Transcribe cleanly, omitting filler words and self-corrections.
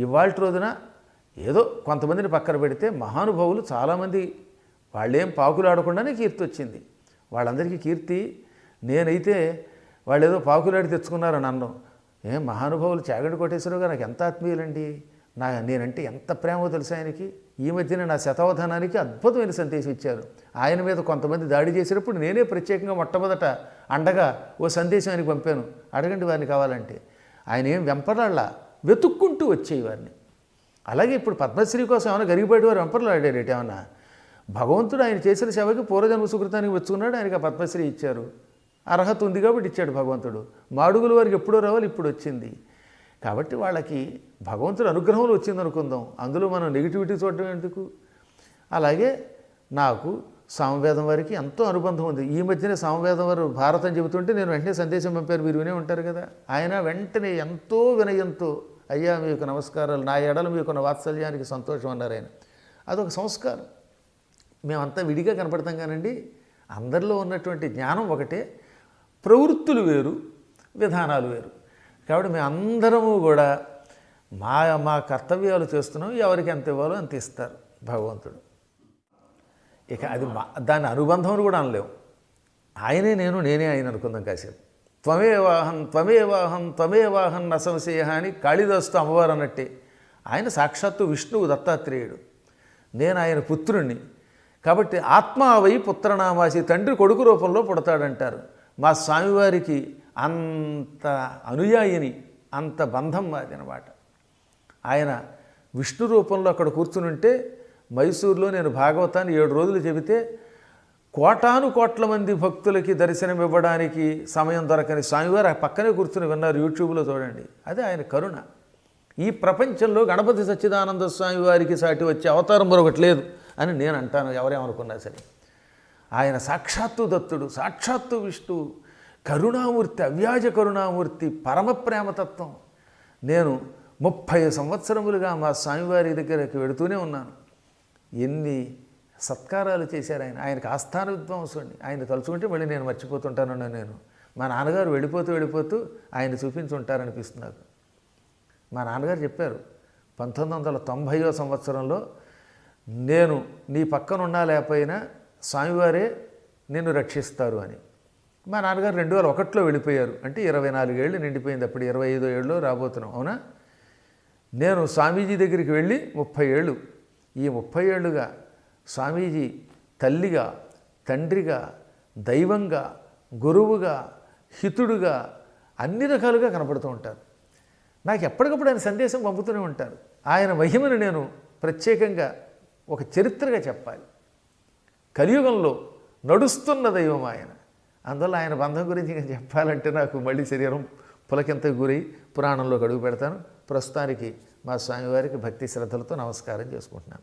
ఇవాల్టి రోజున ఏదో కొంతమందిని పక్కన పెడితే మహానుభావులు చాలామంది వాళ్ళేం పాకులాడకుండానే కీర్తి వచ్చింది. వాళ్ళందరికీ కీర్తి నేనైతే వాళ్ళు ఏదో పాకులాడి తెచ్చుకున్నారని అన్నం. మహానుభావులు చాగంటి కోటేశ్వరరావు గారు నాకు ఎంత ఆత్మీయులండి, నేనంటే ఎంత ప్రేమో తెలుసు ఆయనకి. ఈ మధ్యన నా శతావధానానికి అద్భుతమైన సందేశం ఇచ్చారు. ఆయన మీద కొంతమంది దాడి చేసినప్పుడు నేనే ప్రత్యేకంగా మొట్టమొదట అండగా ఓ సందేశం ఆయనకి పంపాను, అడగండి వారిని కావాలంటే. ఆయన ఏం వెంపరాళ్ళ వెతుక్కుంటూ వచ్చేవి వారిని. అలాగే ఇప్పుడు పద్మశ్రీ కోసం ఏమైనా గరిగిపోయేటి వారు వెంపర్లు ఆడారేటి ఏమన్నా? భగవంతుడు ఆయన చేసిన సేవకి పూర్వజన్మ సుకృతానికి మెచ్చుకున్నాడు, ఆయనకి ఆ పద్మశ్రీ ఇచ్చారు. అర్హత ఉంది కాబట్టి ఇచ్చాడు భగవంతుడు. మాడుగుల వారికి ఎప్పుడో రావాలి, ఇప్పుడు వచ్చింది. కాబట్టి వాళ్ళకి భగవంతుడు అనుగ్రహంలో వచ్చింది అనుకుందాం, అందులో మనం నెగిటివిటీ చూడడం ఎందుకు. అలాగే నాకు సామవేదం వారికి ఎంతో అనుబంధం ఉంది. ఈ మధ్యనే సామవేదం వారు భారతం చెబుతుంటే నేను వెంటనే సందేశం పంపారు, మీరు వినే ఉంటారు కదా. ఆయన వెంటనే ఎంతో వినయంతో, అయ్యా మీకు నమస్కారాలు, నా ఎడలు మీకున్న వాత్సల్యానికి సంతోషం అన్నారు ఆయన. అదొక సంస్కారం. మేమంతా విడిగా కనపడతాం కానండి, అందరిలో ఉన్నటువంటి జ్ఞానం ఒకటే, ప్రవృత్తులు వేరు, విధానాలు వేరు. కాబట్టి మేము అందరము కూడా మా కర్తవ్యాలు చేస్తున్నాం, ఎవరికి ఎంత ఇవ్వాలో అంత ఇస్తారు భగవంతుడు. ఇక అది దాని అనుబంధం కూడా అనలేము. ఆయనే నేను, నేనే ఆయన అనుకుందాం కాసేపు. త్వమేవాహం నసంశయ అని కాళిదాసుతో అమ్మవారు అన్నట్టే. ఆయన సాక్షాత్తు విష్ణువు దత్తాత్రేయుడు, నేను ఆయన పుత్రుణ్ణి. కాబట్టి ఆత్మావై పుత్రనామాసి, తండ్రి కొడుకు రూపంలో పుడతాడంటారు. మా స్వామివారికి అంత అనుయాయిని, అంత బంధం మాది అనమాట. ఆయన విష్ణు రూపంలో అక్కడ కూర్చుని ఉంటే, మైసూరులో నేను భాగవతాన్ని 7 రోజులు చెబితే కోటాను కోట్ల మంది భక్తులకి దర్శనం ఇవ్వడానికి సమయం దొరకని స్వామివారు ఆ పక్కనే కూర్చుని విన్నారు, యూట్యూబ్లో చూడండి. అదే ఆయన కరుణ. ఈ ప్రపంచంలో గణపతి సచ్చిదానంద స్వామి వారికి సాటి వచ్చే అవతారం మరొకటి లేదు అని నేను అంటాను, ఎవరేమనుకున్నా సరే. ఆయన సాక్షాత్తు దత్తుడు, సాక్షాత్తు విష్ణువు, కరుణామూర్తి, అవ్యాజ కరుణామూర్తి, పరమ ప్రేమతత్వం. నేను 30 సంవత్సరములుగా మా స్వామివారి దగ్గరికి వెడుతూనే ఉన్నాను. ఎన్ని సత్కారాలు చేశారు ఆయన. ఆయనకు ఆస్థాన విద్వాంసుని. ఆయన తలుచుకుంటే మళ్ళీ నేను మర్చిపోతుంటాను. నేను మా నాన్నగారు వెళ్ళిపోతూ ఆయన చూపించుంటారనిపిస్తుంది నాకు. మా నాన్నగారు చెప్పారు 1990వ సంవత్సరంలో, నేను నీ పక్కన ఉన్నా లేకపోయినా స్వామివారే నిన్ను రక్షిస్తారు అని. మా నాన్నగారు 2001లో వెళ్ళిపోయారు, అంటే 24 ఏళ్ళు నిండిపోయింది. అప్పుడు 25వ ఏళ్ళలో రాబోతున్నాం, అవునా? నేను స్వామీజీ దగ్గరికి వెళ్ళి 30 ఏళ్ళు. ఈ 30 ఏళ్ళుగా స్వామీజీ తల్లిగా, తండ్రిగా, దైవంగా, గురువుగా, హితుడుగా అన్ని రకాలుగా కనపడుతూ ఉంటారు. నాకు ఎప్పటికప్పుడు ఆయన సందేశం పంపుతూనే ఉంటారు. ఆయన మహిమను నేను ప్రత్యేకంగా ఒక చరిత్రగా చెప్పాలి. కలియుగంలో నడుస్తున్న దైవం ఆయన. అందువల్ల ఆయన బంధం గురించి ఇంకా చెప్పాలంటే నాకు మళ్ళీ శరీరం పులకింతకు గురై పురాణంలోకి అడుగు పెడతాను. ప్రస్తుతానికి మా స్వామివారికి భక్తి శ్రద్ధలతో నమస్కారం చేసుకుంటున్నాను.